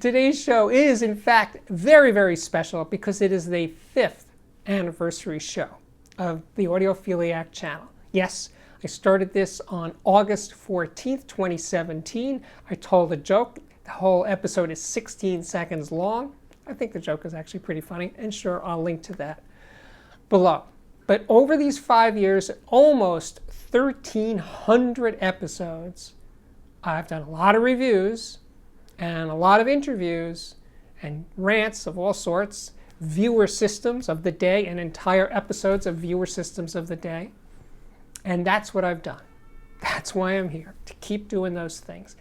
Today's show is, in fact, very, very special because it is the 5th anniversary show of the Audiophiliac channel. Yes, I started this on August 14th, 2017. I told a joke. The whole episode is 16 seconds long. I think the joke is actually pretty funny, and sure, I'll link to that below. But over these 5 years, almost 1,300 episodes, I've done a lot of reviews and a lot of interviews and rants of all sorts, viewer systems of the day and entire episodes of viewer systems of the day. And that's what I've done. That's why I'm here, to keep doing those things.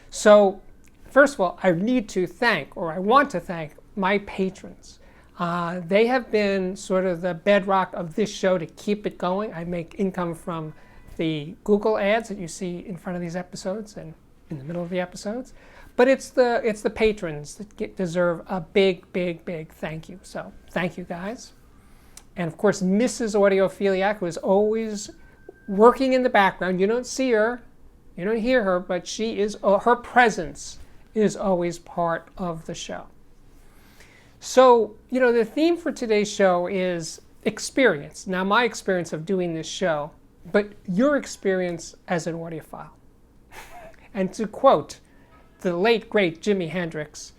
So, first of all, I want to thank my patrons. They have been sort of the bedrock of this show to keep it going. I make income from the Google ads that you see in front of these episodes and in the middle of the episodes. But it's the patrons that deserve a big, big, big thank you. So thank you guys. And of course, Mrs. Audiophiliac, who is always working in the background. You don't see her, you don't hear her, but she is, her presence is always part of the show. So, the theme for today's show is experience. Now, my experience of doing this show, but your experience as an audiophile. And to quote the late, great Jimi Hendrix,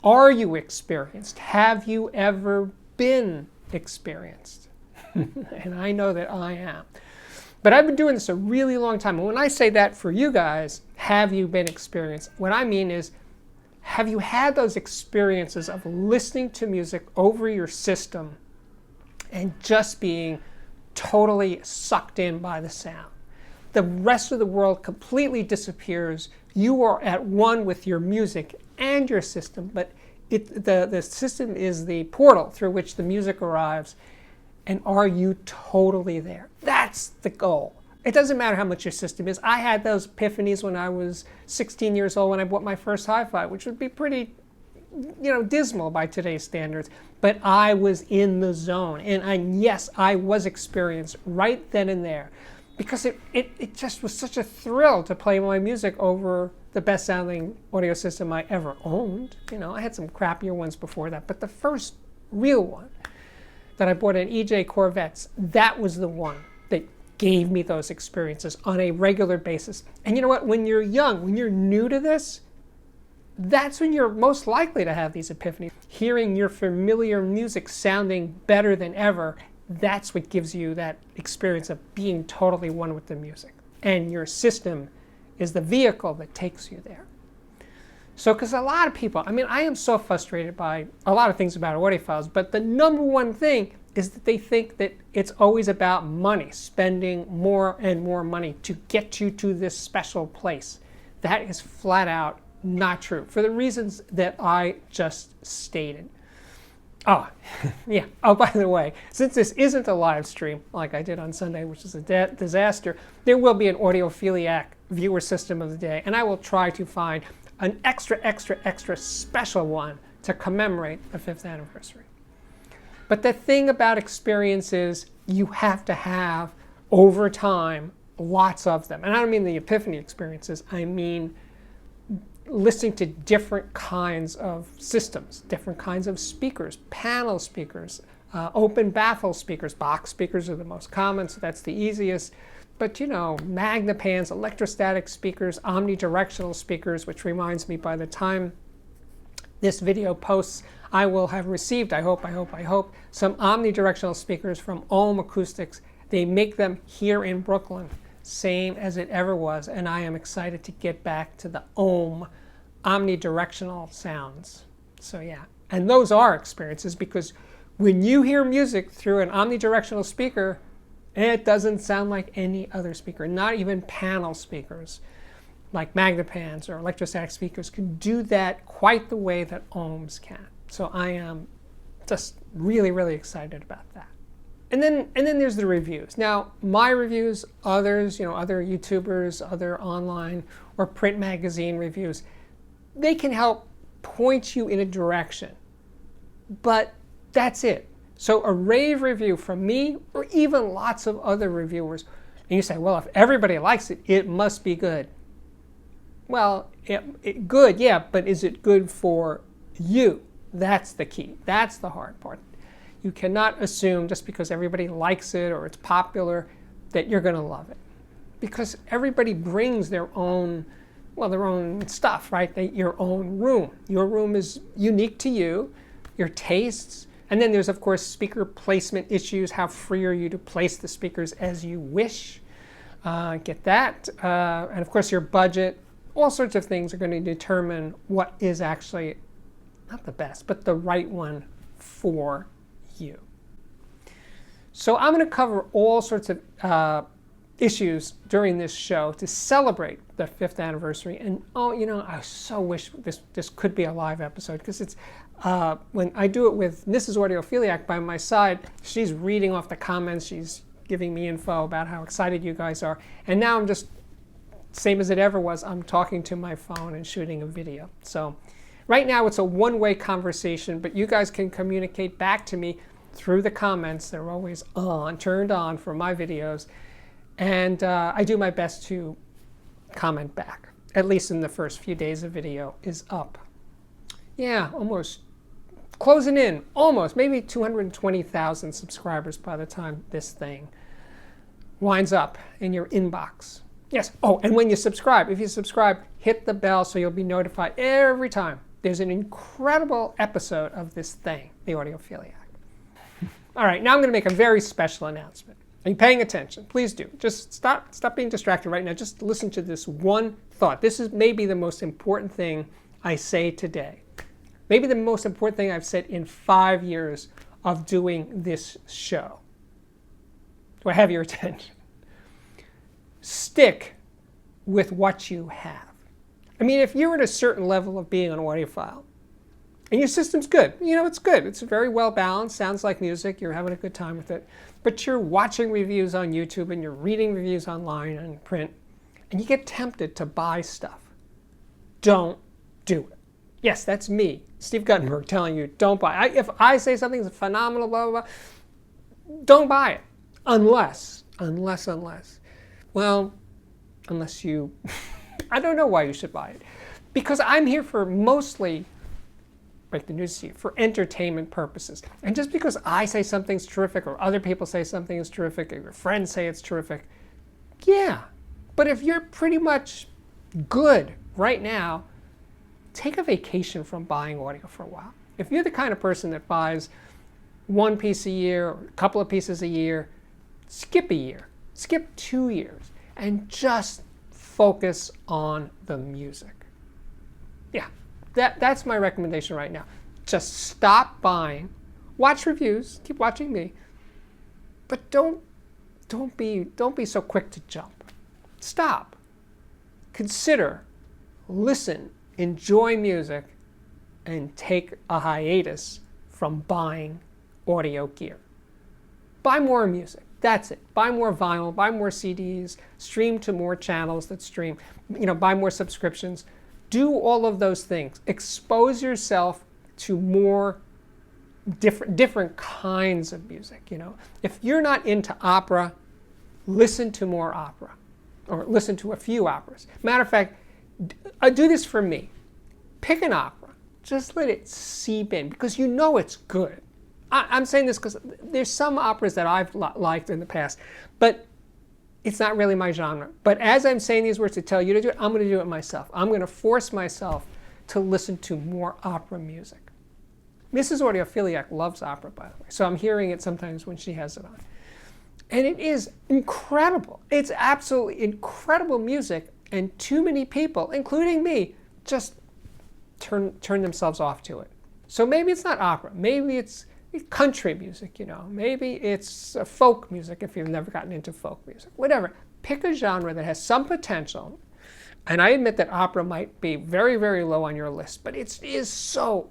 are you experienced? Have you ever been experienced? And I know that I am. But I've been doing this a really long time. And when I say that for you guys, have you been experienced? What I mean is, have you had those experiences of listening to music over your system and just being totally sucked in by the sound? The rest of the world completely disappears. You are at one with your music and your system, but the system is the portal through which the music arrives. And are you totally there? That's the goal. It doesn't matter how much your system is. I had those epiphanies when I was 16 years old when I bought my first hi-fi, which would be pretty, dismal by today's standards. But I was in the zone. And yes, I was experienced right then and there. Because it just was such a thrill to play my music over the best sounding audio system I ever owned. I had some crappier ones before that, but the first real one that I bought, an EJ Corvettes, that was the one that gave me those experiences on a regular basis. And you know what? When you're young, when you're new to this, that's when you're most likely to have these epiphanies. Hearing your familiar music sounding better than ever, that's what gives you that experience of being totally one with the music. And your system is the vehicle that takes you there. So, because a lot of people, I am so frustrated by a lot of things about audiophiles, but the number one thing is that they think that it's always about money, spending more and more money to get you to this special place. That is flat out not true, for the reasons that I just stated. Oh, yeah. Oh, by the way, since this isn't a live stream like I did on Sunday, which is a disaster, there will be an Audiophiliac viewer system of the day, and I will try to find an extra special one to commemorate the 5th anniversary. But the thing about experience is you have to have, over time, lots of them. And I don't mean the epiphany experiences, I mean listening to different kinds of systems, different kinds of speakers, panel speakers, open baffle speakers. Box speakers are the most common, so that's the easiest. But magnepans, electrostatic speakers, omnidirectional speakers, which reminds me, by the time this video posts, I will have received, I hope, some omnidirectional speakers from Ohm Acoustics. They make them here in Brooklyn, same as it ever was, and I am excited to get back to the Ohm omnidirectional sounds. So yeah, and those are experiences, because when you hear music through an omnidirectional speaker, it doesn't sound like any other speaker. Not even panel speakers like magnepans or electrostatic speakers can do that quite the way that ohms can. So I am just really, really excited about that. And then there's the reviews. Now, my reviews, others, other YouTubers, other online or print magazine reviews, they can help point you in a direction. But that's it. So a rave review from me, or even lots of other reviewers, and you say, well, if everybody likes it, it must be good. Well, good, yeah, but is it good for you? That's the key. That's the hard part. You cannot assume just because everybody likes it or it's popular that you're going to love it. Because everybody brings their own stuff, right? Your own room. Your room is unique to you, your tastes. And then there's, of course, speaker placement issues. How free are you to place the speakers as you wish? Get that. And, of course, your budget. All sorts of things are going to determine what is actually not the best, but the right one for you. So I'm going to cover all sorts of issues during this show to celebrate the 5th anniversary. And I so wish this could be a live episode, because it's when I do it with Mrs. Audiophiliac by my side, she's reading off the comments, she's giving me info about how excited you guys are. And now I'm just, same as it ever was, I'm talking to my phone and shooting a video. So right now it's a one-way conversation, but you guys can communicate back to me through the comments. They're always turned on for my videos. And I do my best to comment back, at least in the first few days the video is up. Yeah, almost closing in, almost, maybe 220,000 subscribers by the time this thing winds up in your inbox. Yes, and when you subscribe, if you subscribe, hit the bell so you'll be notified every time there's an incredible episode of this thing, the Audiophiliac. All right, now I'm going to make a very special announcement. Are you paying attention? Please do. Just stop being distracted right now. Just listen to this one thought. This is maybe the most important thing I say today. Maybe the most important thing I've said in 5 years of doing this show. Do I have your attention? Stick with what you have. I mean, if you're at a certain level of being an audiophile, and your system's good, it's good. It's very well balanced, sounds like music, you're having a good time with it, but you're watching reviews on YouTube and you're reading reviews online and print, and you get tempted to buy stuff. Don't do it. Yes, that's me, Steve Guttenberg, telling you don't buy. If I say something's phenomenal, blah, blah, blah, don't buy it. Unless you, I don't know why you should buy it. Because I'm here for mostly, break the news to you, for entertainment purposes. And just because I say something's terrific, or other people say something is terrific, or your friends say it's terrific, yeah. But if you're pretty much good right now, take a vacation from buying audio for a while. If you're the kind of person that buys one piece a year, or a couple of pieces a year, skip a year, skip 2 years, and just focus on the music. Yeah, that's my recommendation right now. Just stop buying, watch reviews, keep watching me, but don't be so quick to jump. Stop. Consider, listen, enjoy music, and take a hiatus from buying audio gear. Buy more music. That's it. Buy more vinyl, buy more CDs, stream to more channels that stream, buy more subscriptions. Do all of those things. Expose yourself to more different kinds of music, If you're not into opera, listen to more opera, or listen to a few operas. Matter of fact, do this for me. Pick an opera. Just let it seep in, because it's good. I'm saying this because there's some operas that I've liked in the past, but it's not really my genre. But as I'm saying these words to tell you to do it, I'm going to do it myself. I'm going to force myself to listen to more opera music. Mrs. Audiophiliac loves opera, by the way, so I'm hearing it sometimes when she has it on. And it is incredible. It's absolutely incredible music, and too many people, including me, just turn themselves off to it. So maybe it's not opera. Maybe it's country music, Maybe it's folk music if you've never gotten into folk music. Whatever. Pick a genre that has some potential. And I admit that opera might be very, very low on your list, but it is so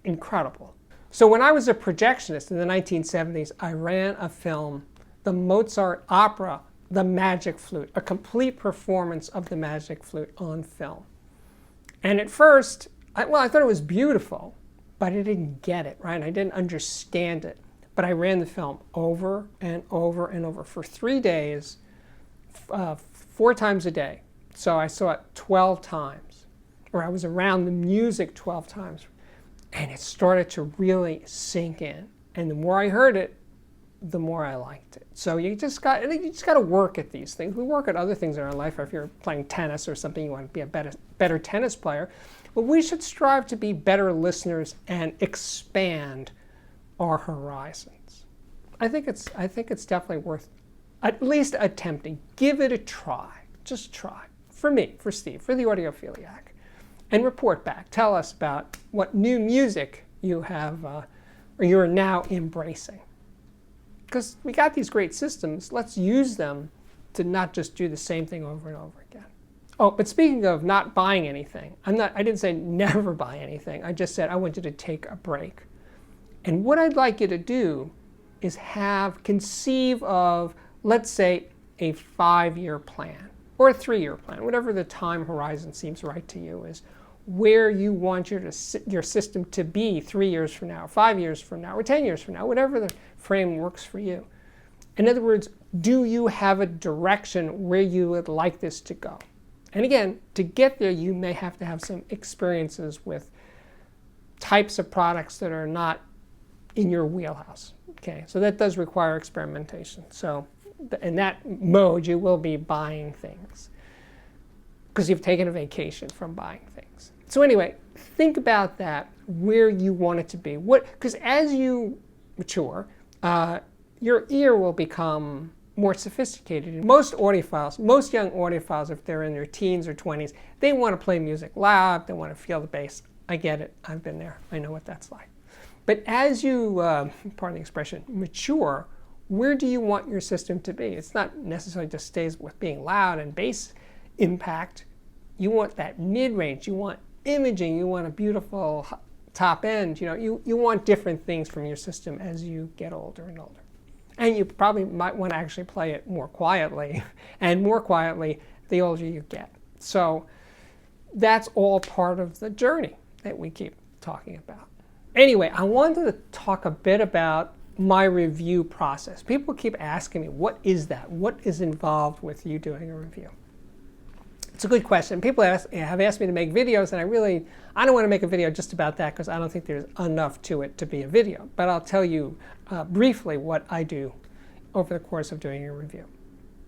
incredible. So when I was a projectionist in the 1970s, I ran a film, the Mozart opera, The Magic Flute, a complete performance of The Magic Flute on film. And at first, I thought it was beautiful, but I didn't get it, right? I didn't understand it. But I ran the film over and over and over for 3 days, 4 times a day. So I saw it 12 times, or I was around the music 12 times, and it started to really sink in. And the more I heard it, the more I liked it. So you just got to work at these things. We work at other things in our life. If you're playing tennis or something, you want to be a better tennis player. But we should strive to be better listeners and expand our horizons. I think it's definitely worth at least attempting. Give it a try. Just try. For me, for Steve, for the Audiophiliac. And report back. Tell us about what new music you have or you're now embracing. Because we got these great systems. Let's use them to not just do the same thing over and over again. Oh, but speaking of not buying anything, I didn't say never buy anything. I just said I want you to take a break. And what I'd like you to do is conceive of, let's say, a 5-year plan or a 3-year plan, whatever the time horizon seems right to you, is where you want your system to be 3 years from now, 5 years from now, or 10 years from now, whatever the frame works for you. In other words, do you have a direction where you would like this to go? And again, to get there, you may have to have some experiences with types of products that are not in your wheelhouse. Okay, so that does require experimentation. So in that mode, you will be buying things because you've taken a vacation from buying things. So anyway, think about that, where you want it to be. Because as you mature, your ear will become more sophisticated. Most audiophiles, most young audiophiles, if they're in their teens or 20s, they want to play music loud, they want to feel the bass. I get it, I've been there, I know what that's like. But as you, pardon the expression, mature, where do you want your system to be? It's not necessarily just stays with being loud and bass impact. You want that mid-range, you want imaging, you want a beautiful top end. You want different things from your system as you get older and older. And you probably might want to actually play it more quietly, and more quietly the older you get. So that's all part of the journey that we keep talking about. Anyway, I wanted to talk a bit about my review process. People keep asking me, what is that? What is involved with you doing a review? It's a good question. People have asked me to make videos, and I don't want to make a video just about that because I don't think there's enough to it to be a video. But I'll tell you briefly what I do over the course of doing a review.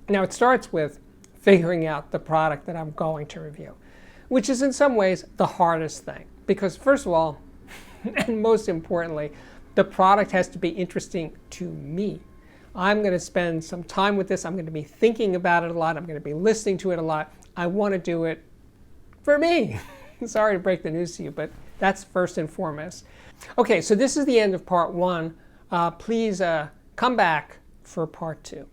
Now, it starts with figuring out the product that I'm going to review, which is in some ways the hardest thing. Because first of all, and most importantly, the product has to be interesting to me. I'm going to spend some time with this. I'm going to be thinking about it a lot. I'm going to be listening to it a lot. I want to do it for me. Sorry to break the news to you, but that's first and foremost. Okay, so this is the end of part 1. Please come back for part 2.